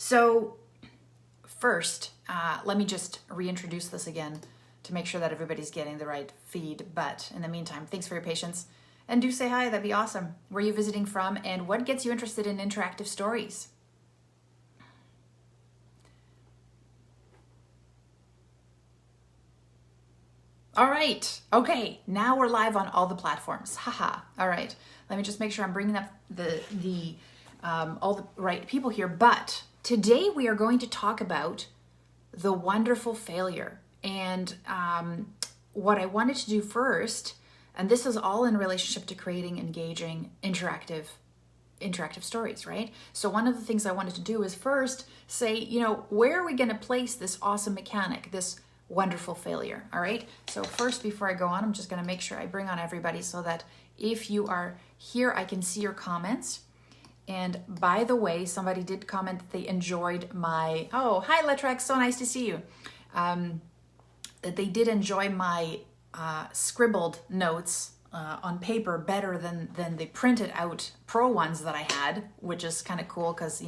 So first, let me just reintroduce this again to make sure that everybody's getting the right feed. But in the meantime, thanks for your patience. And do say hi, that'd be awesome. Where are you visiting from and what gets you interested in interactive stories? All right, okay, now we're live on all the platforms. Haha, all right. Let me just make sure I'm bringing up all the right people here. But today we are going to talk about the wonderful failure. And what I wanted to do first, and this is all in relationship to creating engaging, interactive stories, right? So one of the things I wanted to do is first say, where are we going to place this awesome mechanic, this wonderful failure, all right? So first, before I go on, I'm just going to make sure I bring on everybody so that if you are here, I can see your comments. And by the way, somebody did comment that they enjoyed my, oh, hi Letrex, so nice to see you. That they did enjoy my scribbled notes on paper better than the printed out pro ones that I had, which is kind of cool because,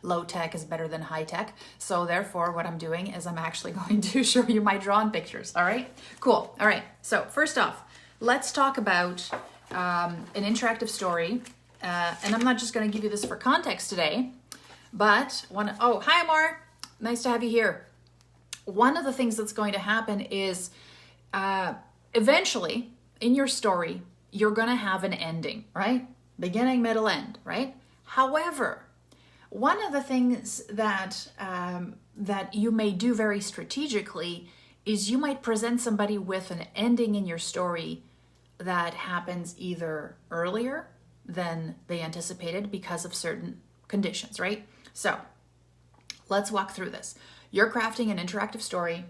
low tech is better than high tech. So therefore, what I'm doing is I'm actually going to show you my drawn pictures. All right, cool. All right, so first off, let's talk about an interactive story. And I'm not just going to give you this for context today, but oh, hi Amar, nice to have you here. One of the things that's going to happen is eventually in your story, you're going to have an ending, right? Beginning, middle, end, right? However, one of the things that you may do very strategically is you might present somebody with an ending in your story that happens either earlier than they anticipated because of certain conditions, right? So let's walk through this. You're crafting an interactive story,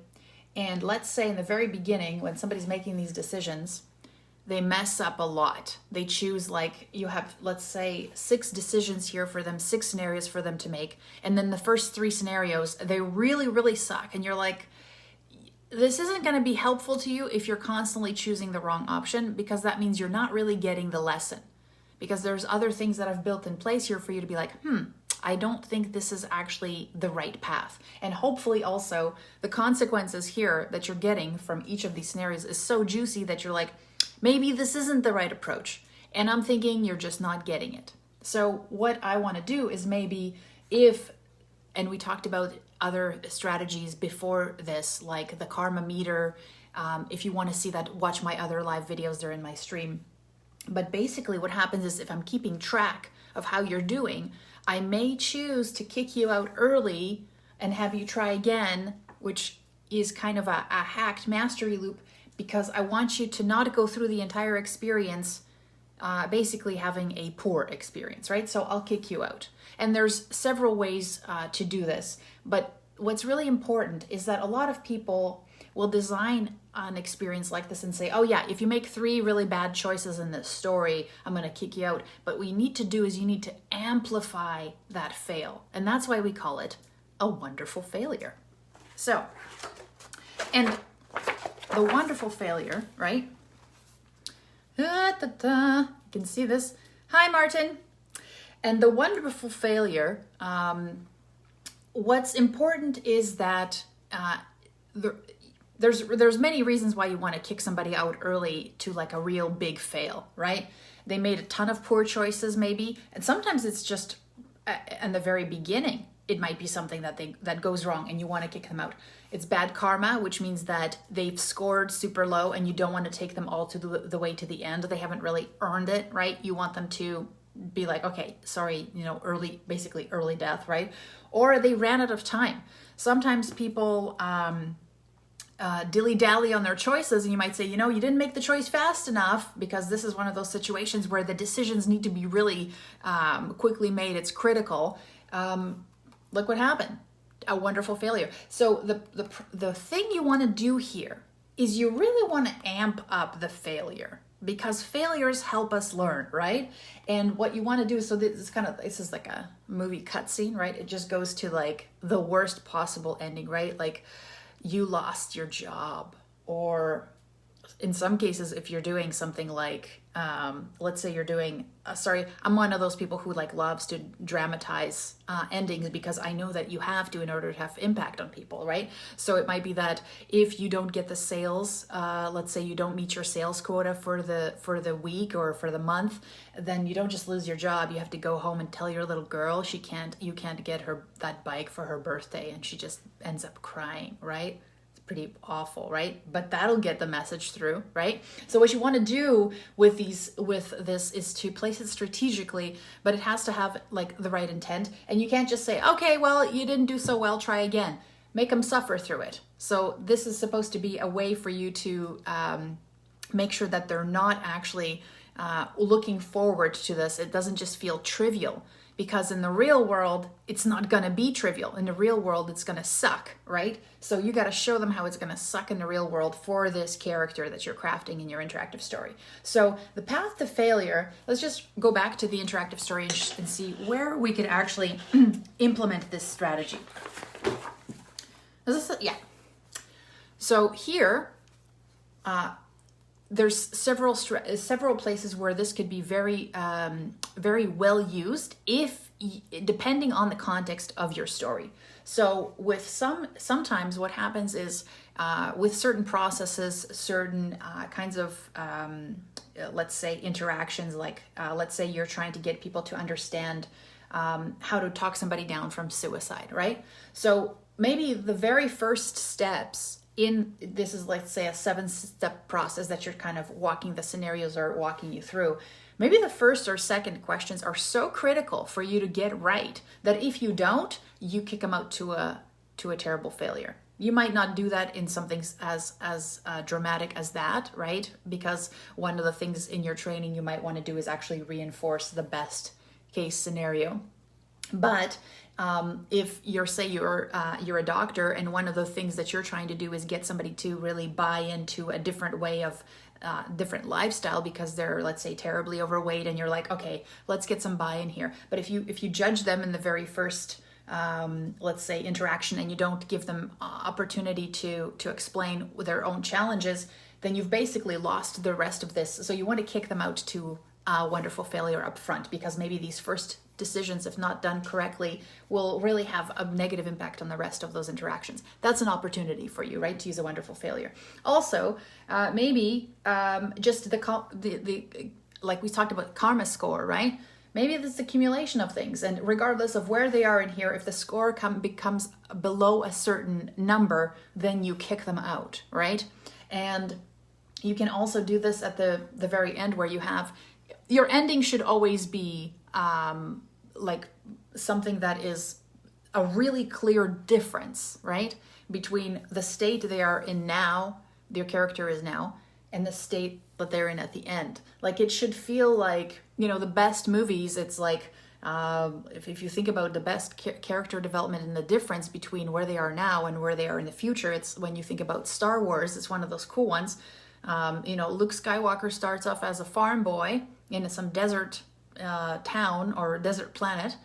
and let's say in the very beginning, when somebody's making these decisions, they mess up a lot. They choose, like, you have, let's say, 6 decisions here for them, 6 scenarios for them to make. And then the first 3 scenarios, they really, really suck. And you're like, this isn't going to be helpful to you if you're constantly choosing the wrong option, because that means you're not really getting the lesson. Because there's other things that I've built in place here for you to be like, I don't think this is actually the right path. And hopefully also the consequences here that you're getting from each of these scenarios is so juicy that you're like, maybe this isn't the right approach. And I'm thinking you're just not getting it. So what I want to do is maybe and we talked about other strategies before this, like the karma meter. If you want to see that, watch my other live videos, they're in my stream. But basically what happens is if I'm keeping track of how you're doing, I may choose to kick you out early and have you try again, which is kind of a hacked mastery loop, because I want you to not go through the entire experience basically having a poor experience, right? So I'll kick you out. And there's several ways to do this. But what's really important is that a lot of people will design an experience like this and say, oh yeah, if you make 3 really bad choices in this story, I'm going to kick you out. But what you need to do is you need to amplify that fail. And that's why we call it a wonderful failure. So, and the wonderful failure, right? You can see this. Hi, Martin. And the wonderful failure, what's important is that there's many reasons why you want to kick somebody out early to like a real big fail, right? They made a ton of poor choices maybe, and sometimes it's just in the very beginning, it might be something that goes wrong and you want to kick them out. It's bad karma, which means that they've scored super low and you don't want to take them all to the way to the end. They haven't really earned it, right? You want them to be like, okay, sorry, basically early death, right? Or they ran out of time. Sometimes people dilly-dally on their choices, and you might say, you didn't make the choice fast enough, because this is one of those situations where the decisions need to be really quickly made. It's critical. Look what happened. A wonderful failure. So the thing you want to do here is you really want to amp up the failure, because failures help us learn, right? And what you want to do is, so this is like a movie cutscene, right? It just goes to like the worst possible ending, right? Like you lost your job, or in some cases, if you're doing something like let's say you're doing, sorry, I'm one of those people who like loves to dramatize endings because I know that you have to in order to have impact on people, right? So it might be that if you don't get the sales, let's say you don't meet your sales quota for the week or for the month, then you don't just lose your job. You have to go home and tell your little girl you can't get her that bike for her birthday, and she just ends up crying, right? Pretty awful, right? But that'll get the message through, right? So what you want to do with this is to place it strategically, but it has to have like the right intent. And you can't just say, okay, well, you didn't do so well, try again. Make them suffer through it. So this is supposed to be a way for you to make sure that they're not actually looking forward to this. It doesn't just feel trivial. Because in the real world, it's not going to be trivial. In the real world, it's going to suck, right? So you got to show them how it's going to suck in the real world for this character that you're crafting in your interactive story. So the path to failure, let's just go back to the interactive story and see where we could actually implement this strategy. Yeah. So here, there's several places where this could be very well used depending on the context of your story. So with sometimes what happens is with certain processes, certain kinds of let's say interactions, like let's say you're trying to get people to understand how to talk somebody down from suicide, right? So maybe the very first steps this is, let's say, a 7-step process that you're kind of walking the scenarios or walking you through. Maybe the first or second questions are so critical for you to get right that if you don't, you kick them out to a terrible failure. You might not do that in something as dramatic as that, right? Because one of the things in your training you might want to do is actually reinforce the best case scenario. But if you're a doctor, and one of the things that you're trying to do is get somebody to really buy into a different way of different lifestyle because they're, let's say, terribly overweight, and you're like, okay, let's get some buy-in here. But if you judge them in the very first let's say interaction, and you don't give them opportunity to explain their own challenges, then you've basically lost the rest of this. So you want to kick them out to a wonderful failure up front, because maybe these first decisions, if not done correctly, will really have a negative impact on the rest of those interactions. That's an opportunity for you, right, to use a wonderful failure. Also, maybe just the like we talked about, karma score, right? Maybe this accumulation of things, and regardless of where they are in here, if the score becomes below a certain number, then you kick them out, right? And you can also do this at the very end, where you have your ending should always be like something that is a really clear difference, right, between the state they are in now, their character is now, and the state that they're in at the end. Like, it should feel like, the best movies, it's like, if you think about the best character development and the difference between where they are now and where they are in the future, it's when you think about Star Wars, it's one of those cool ones. Luke Skywalker starts off as a farm boy in some desert town or desert planet,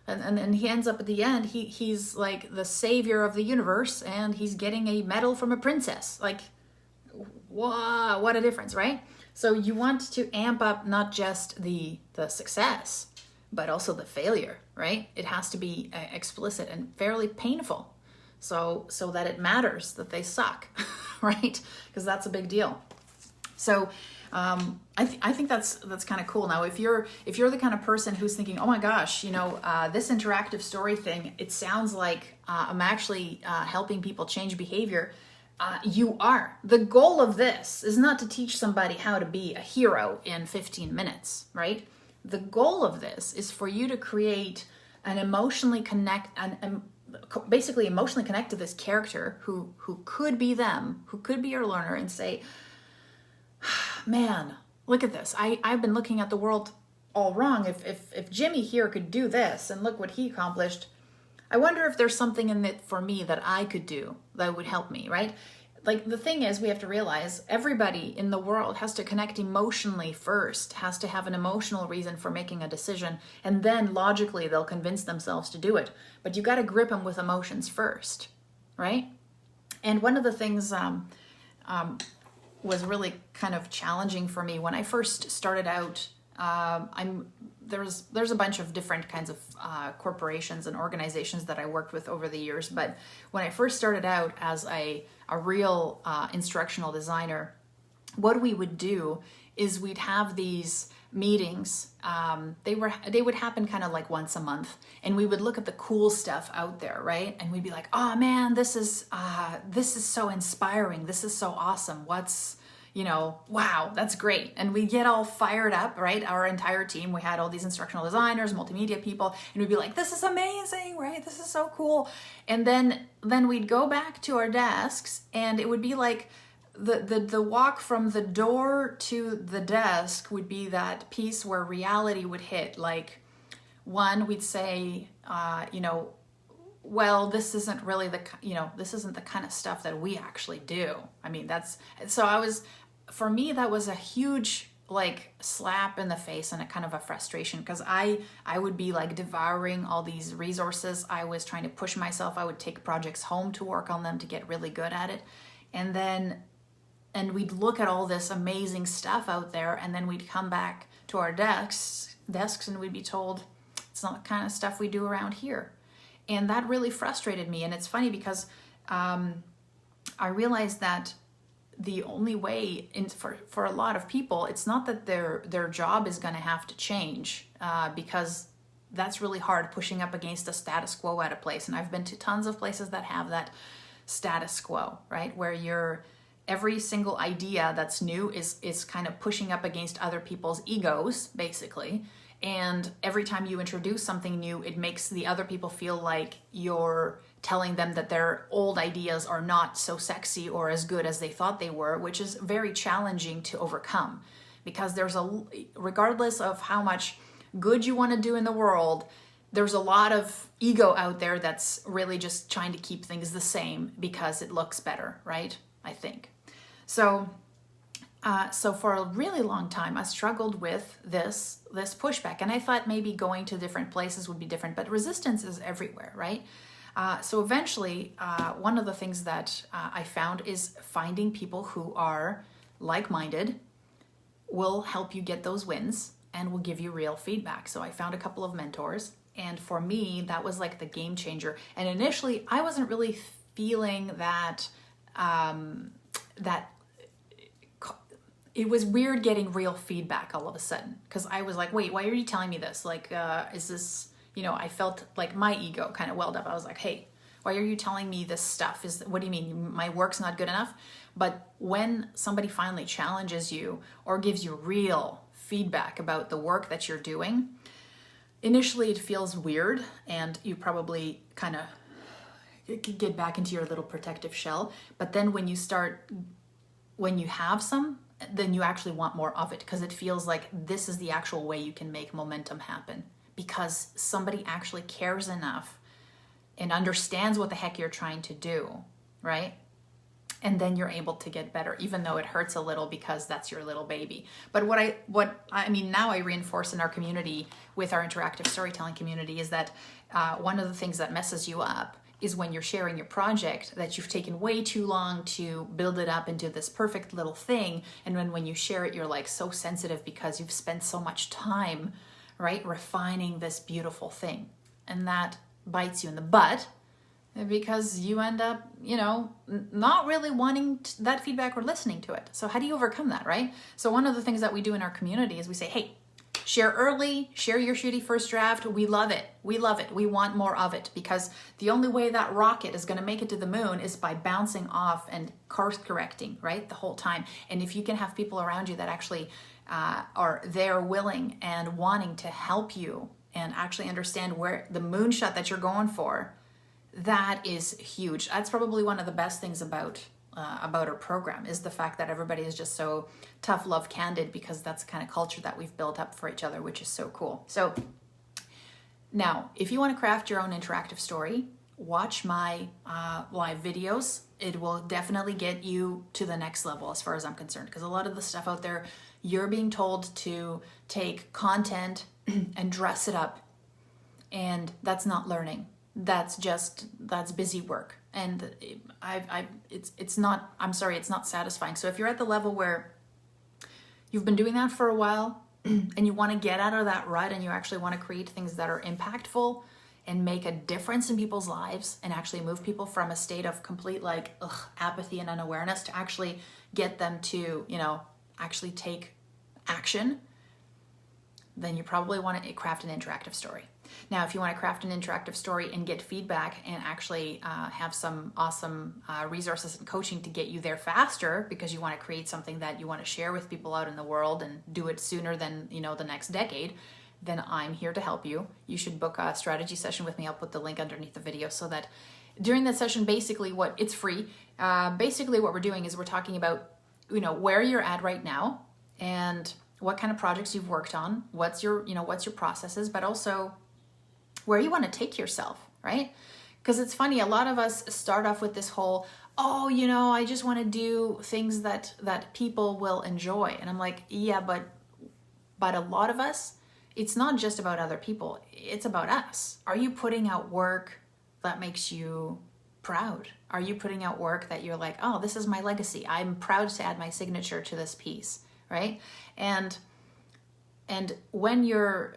and he ends up at the end, he's like the savior of the universe, and he's getting a medal from a princess. Like, wow, what a difference, right? So you want to amp up not just the success, but also the failure, right? It has to be explicit and fairly painful, so that it matters that they suck, right? Because that's a big deal. So I think that's kind of cool. Now, if you're the kind of person who's thinking, oh my gosh, this interactive story thing, it sounds like I'm actually helping people change behavior. You are. The goal of this is not to teach somebody how to be a hero in 15 minutes, right? The goal of this is for you to create an emotionally basically emotionally connect to this character who could be them, who could be your learner, and say, man, look at this. I've been looking at the world all wrong. If Jimmy here could do this, and look what he accomplished, I wonder if there's something in it for me that I could do that would help me, right? Like, the thing is, we have to realize everybody in the world has to connect emotionally first, has to have an emotional reason for making a decision, and then logically they'll convince themselves to do it. But you got to grip them with emotions first, right? And one of the things was really kind of challenging for me when I first started out. There's a bunch of different kinds of corporations and organizations that I worked with over the years, but when I first started out as a real instructional designer, what we would do is we'd have these meetings. They would happen kind of like once a month, and we would look at the cool stuff out there, right? And we'd be like, oh man, this is so inspiring. This is so awesome. Wow, that's great. And we get all fired up, right? Our entire team, we had all these instructional designers, multimedia people, and we'd be like, this is amazing, right? This is so cool. And then we'd go back to our desks, and it would be like the walk from the door to the desk would be that piece where reality would hit. Like, we'd say, well, this isn't really this isn't the kind of stuff that we actually do. I mean, for me, that was a huge like slap in the face and a kind of a frustration, because I would be like devouring all these resources. I was trying to push myself. I would take projects home to work on them to get really good at it. And we'd look at all this amazing stuff out there, and then we'd come back to our desks and we'd be told it's not the kind of stuff we do around here. And that really frustrated me. And it's funny because I realized that the only way for a lot of people, it's not that their job is going to have to change, because that's really hard, pushing up against the status quo at a place. And I've been to tons of places that have that status quo, right? Where every single idea that's new is kind of pushing up against other people's egos, basically. And every time you introduce something new, it makes the other people feel like you're telling them that their old ideas are not so sexy or as good as they thought they were, which is very challenging to overcome, because regardless of how much good you want to do in the world, there's a lot of ego out there that's really just trying to keep things the same because it looks better, right? I think. So for a really long time, I struggled with this pushback, and I thought maybe going to different places would be different, but resistance is everywhere, right? So eventually, one of the things that I found is finding people who are like-minded, will help you get those wins, and will give you real feedback. So I found a couple of mentors, and for me, that was like the game changer. And initially, I wasn't really feeling that it was weird getting real feedback all of a sudden, because I was like, wait, why are you telling me this? Like, is this, I felt like my ego kind of welled up. I was like, hey, why are you telling me this stuff? What do you mean? My work's not good enough? But when somebody finally challenges you or gives you real feedback about the work that you're doing, initially it feels weird, and you probably kind of get back into your little protective shell. But then when you have some, then you actually want more of it, because it feels like this is the actual way you can make momentum happen, because somebody actually cares enough and understands what the heck you're trying to do, right? And then you're able to get better, even though it hurts a little, because that's your little baby. But now I reinforce in our community, with our interactive storytelling community, is that one of the things that messes you up is when you're sharing your project that you've taken way too long to build it up into this perfect little thing. And when you share it, you're like so sensitive because you've spent so much time, right, refining this beautiful thing. And that bites you in the butt, because you end up, not really wanting that feedback or listening to it. So how do you overcome that, right? So one of the things that we do in our community is we say, hey, share early, share your shitty first draft. We love it. We love it. We want more of it, because the only way that rocket is going to make it to the moon is by bouncing off and course correcting, right, the whole time. And if you can have people around you that actually are there, willing and wanting to help you and actually understand where the moonshot that you're going for, that is huge. That's probably one of the best things about our program, is the fact that everybody is just so tough love candid, because that's the kind of culture that we've built up for each other, which is so cool. So now, if you want to craft your own interactive story, watch my live videos. It will definitely get you to the next level as far as I'm concerned, because a lot of the stuff out there, you're being told to take content and dress it up, and that's not learning. That's busy work. And it's not, I'm sorry, it's not satisfying. So if you're at the level where you've been doing that for a while and you want to get out of that rut and you actually want to create things that are impactful and make a difference in people's lives and actually move people from a state of complete apathy and unawareness to actually get them to, actually take action, then you probably want to craft an interactive story. Now, if you want to craft an interactive story and get feedback and actually have some awesome resources and coaching to get you there faster because you want to create something that you want to share with people out in the world and do it sooner than, the next decade, then I'm here to help you. You should book a strategy session with me. I'll put the link underneath the video so that during that session, basically it's free. Basically what we're doing is we're talking about, where you're at right now and what kind of projects you've worked on, what's your processes, but also where you want to take yourself, right? Because it's funny, a lot of us start off with this whole, I just want to do things that people will enjoy. And I'm like, yeah, but a lot of us, it's not just about other people, it's about us. Are you putting out work that makes you proud? Are you putting out work that you're like, oh, this is my legacy. I'm proud to add my signature to this piece, right? And when you're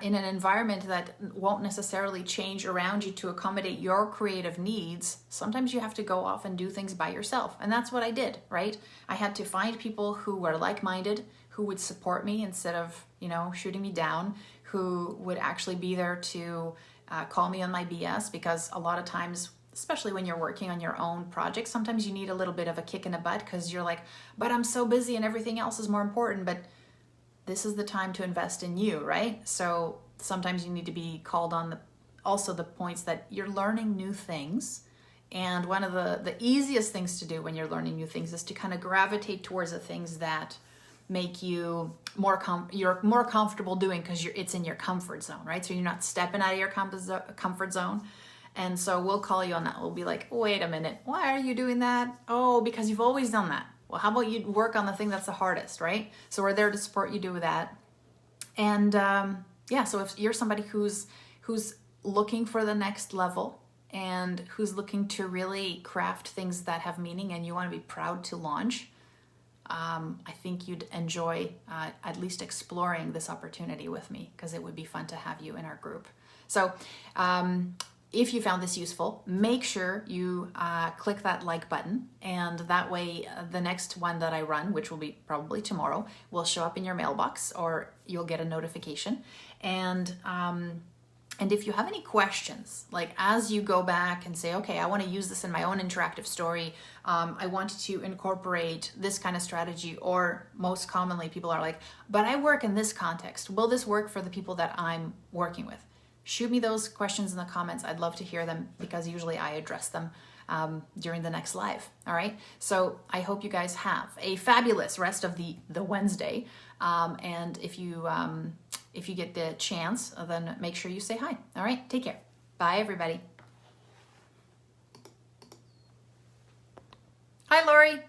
in an environment that won't necessarily change around you to accommodate your creative needs, sometimes you have to go off and do things by yourself. And that's what I did, right? I had to find people who were like-minded, who would support me instead of, shooting me down, who would actually be there to call me on my BS, because a lot of times, especially when you're working on your own project, sometimes you need a little bit of a kick in the butt because you're like, but I'm so busy and everything else is more important. But this is the time to invest in you, right? So sometimes you need to be called on the points that you're learning new things. And one of the easiest things to do when you're learning new things is to kind of gravitate towards the things that make you you're more comfortable doing because it's in your comfort zone, right? So you're not stepping out of your comfort zone. And so we'll call you on that. We'll be like, wait a minute, why are you doing that? Oh, because you've always done that. Well, how about you work on the thing that's the hardest, right? So we're there to support you do that. And so if you're somebody who's looking for the next level and who's looking to really craft things that have meaning and you want to be proud to launch, I think you'd enjoy at least exploring this opportunity with me, because it would be fun to have you in our group. So if you found this useful, make sure you click that like button, and that way the next one that I run, which will be probably tomorrow, will show up in your mailbox or you'll get a notification. And if you have any questions, like as you go back and say, okay, I want to use this in my own interactive story, I want to incorporate this kind of strategy, or most commonly people are like, but I work in this context. Will this work for the people that I'm working with? Shoot me those questions in the comments. I'd love to hear them, because usually I address them during the next live. All right. So I hope you guys have a fabulous rest of the Wednesday. And if you get the chance, then make sure you say hi. All right. Take care. Bye, everybody. Hi, Lori.